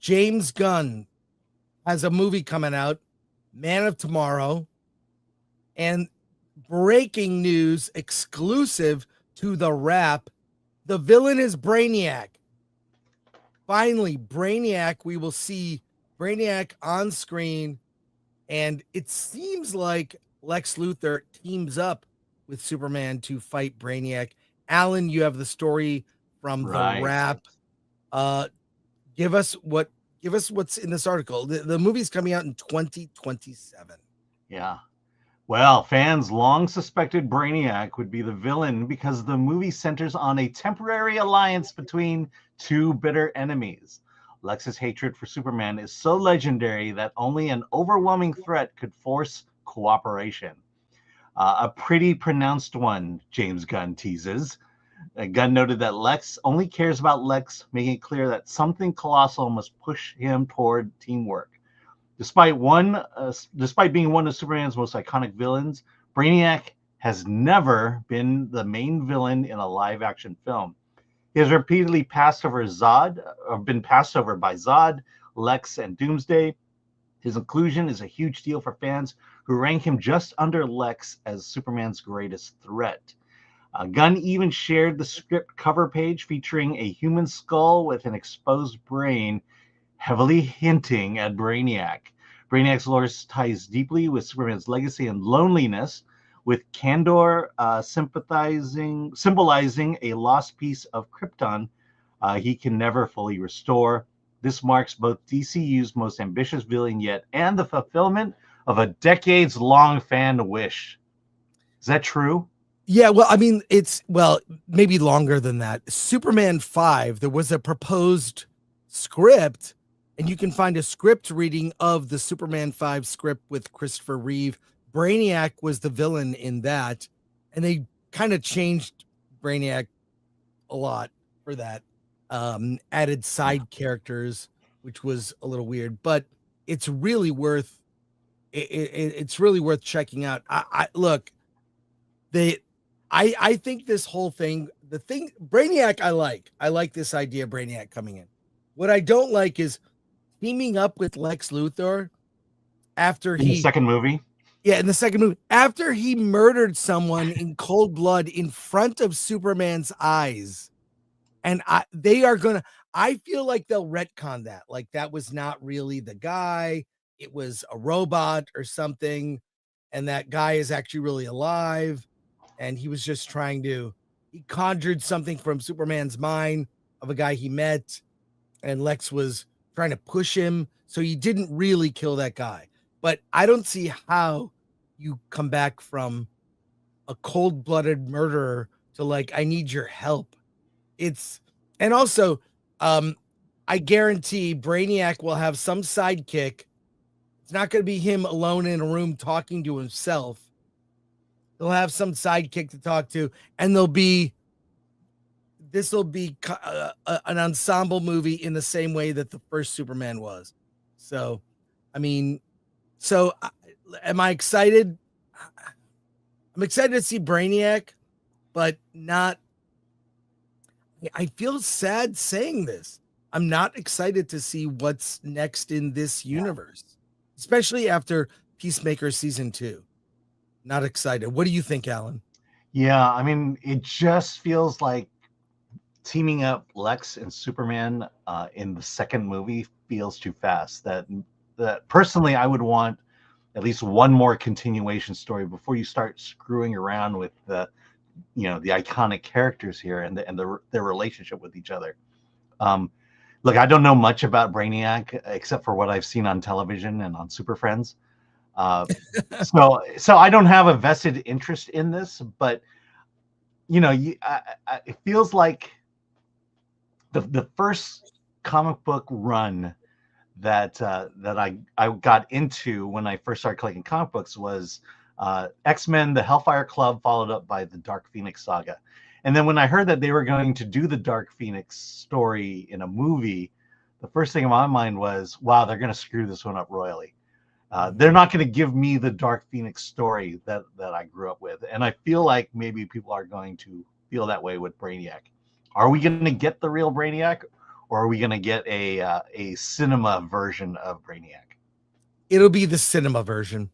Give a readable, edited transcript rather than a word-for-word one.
James Gunn has a movie coming out, Man of Tomorrow, and breaking news exclusive to The Wrap, the villain is Brainiac. Finally, Brainiac, we will see Brainiac on screen, and it seems like Lex Luthor teams up with Superman to fight Brainiac. Alan, you have the story from The Wrap. Give us what's in this article. The movie's coming out in 2027. Yeah. Well, fans long suspected Brainiac would be the villain because the movie centers on a temporary alliance between two bitter enemies. Lex's hatred for Superman is so legendary that only an overwhelming threat could force cooperation. A pretty pronounced one, James Gunn teases. Gunn noted that Lex only cares about Lex, making it clear that something colossal must push him toward teamwork. Despite being one of Superman's most iconic villains, Brainiac has never been the main villain in a live-action film. He has repeatedly been passed over by Zod, Lex, and Doomsday. His inclusion is a huge deal for fans who rank him just under Lex as Superman's greatest threat. Gunn even shared the script cover page featuring a human skull with an exposed brain, heavily hinting at Brainiac. Brainiac's lore ties deeply with Superman's legacy and loneliness, with Kandor symbolizing a lost piece of Krypton he can never fully restore. This marks both DCU's most ambitious villain yet and the fulfillment of a decades-long fan wish. Is that true? Yeah, well, I mean, maybe longer than that. Superman 5, there was a proposed script, and you can find a script reading of the Superman 5 script with Christopher Reeve. Brainiac was the villain in that, and they kind of changed Brainiac a lot for that. Added side characters, which was a little weird, but it's really worth it's really worth checking out. I think this whole thing, Brainiac, I like this idea of Brainiac coming in. What I don't like is teaming up with Lex Luthor after in the second movie. Yeah, in the second movie, after he murdered someone in cold blood in front of Superman's eyes. And I feel like they'll retcon that. Like that was not really the guy. It was a robot or something. And that guy is actually really alive. And he was just he conjured something from Superman's mind of a guy he met. And Lex was trying to push him. So he didn't really kill that guy. But I don't see how you come back from a cold-blooded murderer to like, I need your help. And also, I guarantee Brainiac will have some sidekick. It's not going to be him alone in a room talking to himself. He'll have some sidekick to talk to, and this will be an ensemble movie in the same way that the first Superman was. So, I mean, am I excited? I'm excited to see Brainiac, but not. I feel sad saying this. I'm not excited to see what's next in this universe, especially after Peacemaker season 2. Not excited. What do you think, Alan? Yeah, I mean, it just feels like teaming up Lex and Superman in the second movie feels too fast. That personally, I would want at least one more continuation story before you start screwing around with the iconic characters here and their relationship with each other. Look, I don't know much about Brainiac except for what I've seen on television and on Super Friends. So I don't have a vested interest in this, but it feels like the first comic book run that I got into when I first started collecting comic books was X-Men, the Hellfire Club, followed up by the Dark Phoenix saga. And then when I heard that they were going to do the Dark Phoenix story in a movie, the first thing in my mind was, wow, they're going to screw this one up royally. They're not going to give me the Dark Phoenix story that I grew up with. And I feel like maybe people are going to feel that way with Brainiac. Are we going to get the real Brainiac? or are we gonna get a cinema version of Brainiac? It'll be the cinema version.